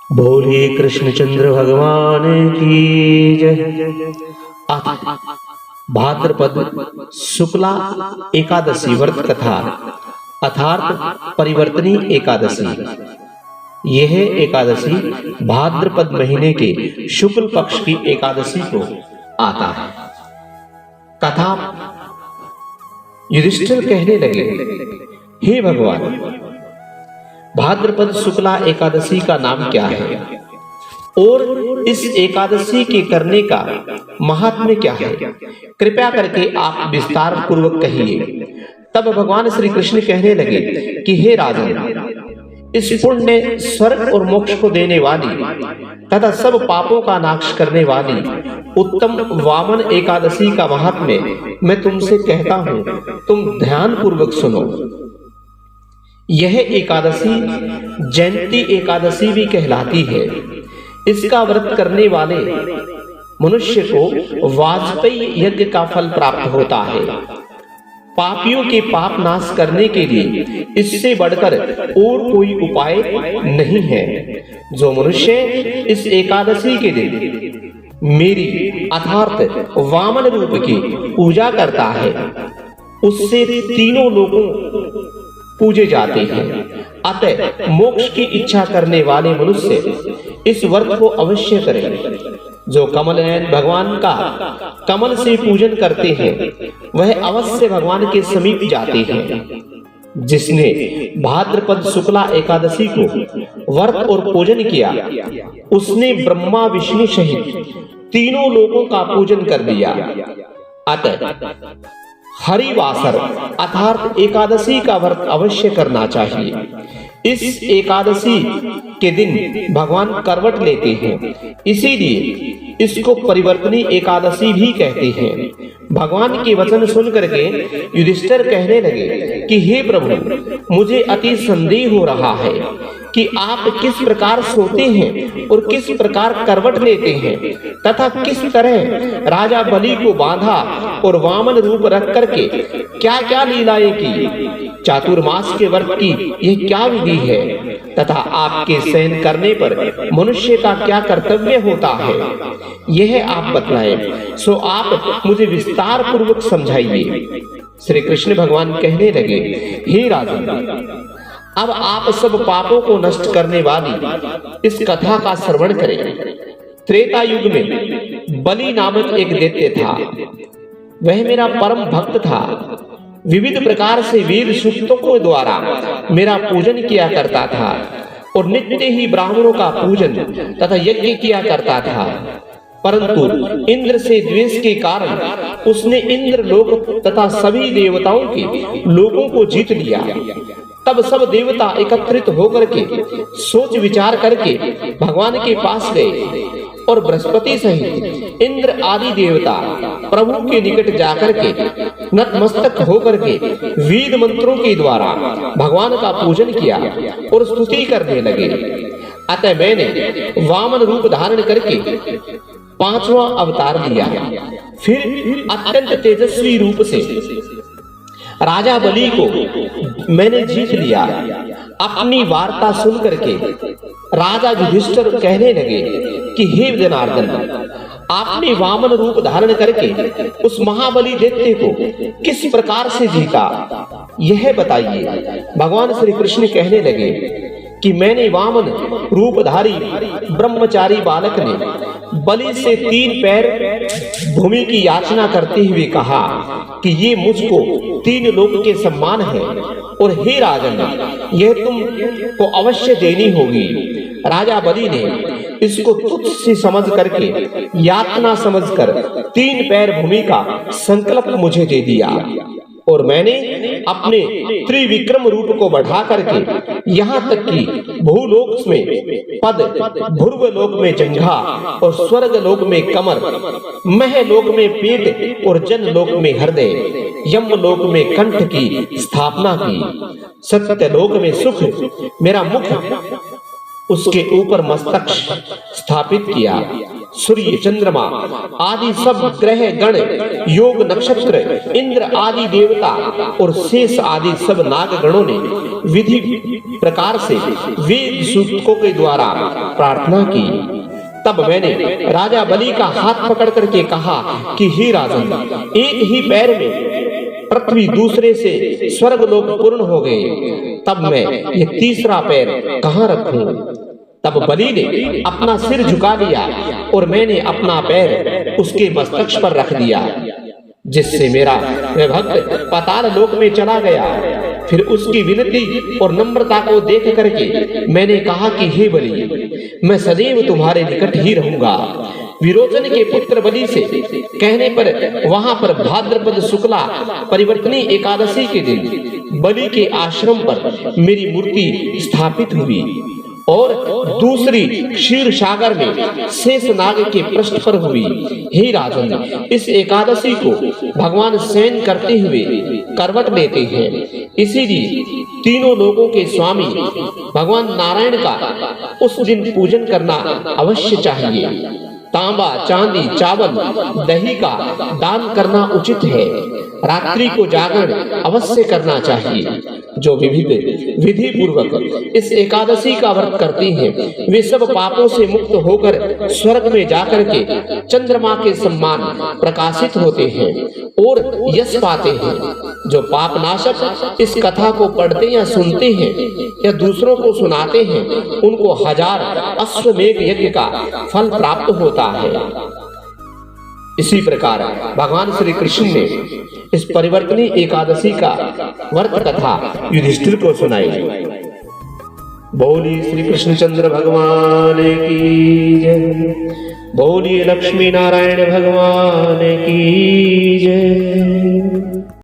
बोले कृष्णचंद्र भगवान की जय। भाद्रपद शुक्ला एकादशी व्रत कथा अर्थात परिवर्तनी एकादशी। यह एकादशी भाद्रपद महीने के शुक्ल पक्ष की एकादशी को आता है। कथा युधिष्ठिर कहने लगे, हे भगवान, भाद्रपद शुक्ला एकादशी का नाम क्या है और इस एकादशी के करने का महात्म्य क्या है? कृपया करके आप विस्तार पूर्वक कहिए। तब भगवान श्री कृष्ण कहने लगे कि हे राजन, इस पुण्य स्वर्ग और मोक्ष को देने वाली तथा सब पापों का नाश करने वाली उत्तम वामन एकादशी का महात्म्य मैं तुमसे कहता हूँ, तुम ध्यान पूर्वक सुनो। यह एकादशी जयंती एकादशी भी कहलाती है। इसका व्रत करने वाले मनुष्य को वाजपेयी यज्ञ का फल प्राप्त होता है। पापियों के पाप नाश करने के लिए इससे बढ़कर और कोई उपाय नहीं है। जो मनुष्य इस एकादशी के दिन मेरी अर्थात वामन रूप की पूजा करता है, उससे तीनों लोगों पूजे जाते हैं। अतः मोक्ष की इच्छा करने वाले मनुष्य इस व्रत को अवश्य करें। जो कमल नयन भगवान का कमल से पूजन करते हैं, वह अवश्य भगवान के समीप जाते हैं। जिसने भाद्रपद शुक्ला एकादशी को व्रत और पूजन किया, उसने ब्रह्मा विष्णु सहित तीनों लोगों का पूजन कर दिया। अतः हरिवासर अर्थात एकादशी का व्रत अवश्य करना चाहिए। इस एकादशी के दिन भगवान करवट लेते हैं, इसीलिए इसको परिवर्तनी एकादशी भी कहते हैं। भगवान के वचन सुन करके युधिष्ठिर कहने लगे कि हे प्रभु, मुझे अति संदेह हो रहा है कि आप किस प्रकार सोते हैं और किस प्रकार करवट लेते हैं तथा किस तरह राजा बलि को बांधा और वामन रूप रख करके क्या क्या लीलाएं की। चातुर्मास के व्रत की यह क्या विधि है तथा आपके शयन करने पर मनुष्य का क्या कर्तव्य होता है, यह आप बतलाएं। सो आप मुझे विस्तार पूर्वक समझाइए। श्री कृष्ण भगवान कहने लगे, हे राजन, अब आप सब पापों को नष्ट करने वाली इस कथा का श्रवण करें। त्रेता युग में बलि नामक एक दैत्य था। वह मेरा परम भक्त था। विविध प्रकार से वेद सूक्तों के द्वारा मेरा पूजन किया करता था और नित्य ही ब्राह्मणों का पूजन तथा यज्ञ किया करता था। परंतु इंद्र से द्वेष के कारण उसने इंद्र लोक तथा सभी देवताओं के लोगों को जीत लिया। तब सब देवता एकत्रित होकर के सोच विचार करके भगवान के पास गए और बृहस्पति सहित इंद्र आदि देवता प्रभु के निकट जाकर के नतमस्तक होकर के वेद मंत्रों के द्वारा भगवान का पूजन किया और स्तुति करने लगे। अतः मैंने वामन रूप धारण करके पांचवा अवतार लिया। फिर अत्यंत तेजस्वी रूप से राजा बलि को मैंने जीत लिया। अपनी वार्ता सुन करके राजा युधिष्ठिर कहने लगे कि हे जनार्दन, आपने वामन रूप धारण करके उस महाबली दैत्य को किस प्रकार से जीता, यह बताइए। भगवान श्री कृष्ण कहने लगे कि मैंने वामन रूपधारी ब्रह्मचारी बालक ने बलि से 3 पैर भूमि की याचना करते हुए कहा कि ये मुझको 3 लोक के सम्मान है और हे राजन, यह तुमको अवश्य देनी होगी। राजा बलि ने इसको तुच्छ से समझ करके यातना समझकर 3 पैर भूमि का संकल्प मुझे दे दिया और मैंने अपने त्रिविक्रम रूप को बढ़ा करके यहाँ तक कि भूलोक में पद, भूर्व लोक में जंघा और स्वर्ग लोक में कमर, महलोक में पेट और जन लोक में हृदय, यम लोक में कंठ की स्थापना की। सत्य लोक में सुख मेरा मुख उसके ऊपर मस्तक स्थापित किया। सूर्य, चंद्रमा आदि सब ग्रह गण, योग नक्षत्र, इंद्र आदि देवता और शेष आदि सब नागगणों ने विधि प्रकार से वेद सूक्तों के द्वारा प्रार्थना की। तब मैंने राजा बलि का हाथ पकड़ करके कहा कि हे राजन, एक ही पैर में पृथ्वी दूसरे से स्वर्गलोक पूर्ण हो गए, तब मैं ये तीसरा पैर कहाँ रखूं? तब बलि ने अपना सिर झुका लिया और मैंने अपना पैर उसके मस्तक पर रख दिया, जिससे मेरा वह भक्त पाताल लोक में चला गया। फिर उसकी विनती और नम्रता को देख करके मैंने कहा कि हे बलि, मैं सदैव तुम्हारे निकट ही रहूंगा। विरोचन के पुत्र बलि से कहने पर वहां पर भाद्रपद शुक्ला परिवर्तनी एकादशी के दिन बलि के आश्रम पर मेरी मूर्ति स्थापित हुई और दूसरी क्षीर सागर में शेषनाग के पृष्ठ पर हुई। हे राजन, इस एकादशी को भगवान शयन करते हुए करवट लेते हैं, इसीलिए तीनों लोगों के स्वामी भगवान नारायण का उस दिन पूजन करना अवश्य चाहिए। तांबा, चांदी, चावल, दही का दान करना उचित है। रात्रि को जागरण अवश्य करना चाहिए। जो विधि पूर्वक इस एकादशी का व्रत करती हैं, वे सब पापों से मुक्त होकर स्वर्ग में जाकर के चंद्रमा के समान प्रकाशित होते हैं और यश पाते हैं। जो पाप नाशक इस कथा को पढ़ते या सुनते हैं या दूसरों को सुनाते हैं, उनको 1000 अश्वमेध यज्ञ का फल प्राप्त होता है। इसी प्रकार भगवान श्री कृष्ण ने इस परिवर्तनी एकादशी का व्रत कथा युधिष्ठिर को सुनाई। बोलिए श्री कृष्णचंद्र भगवान की जय। बोलिए लक्ष्मी नारायण भगवान की जय।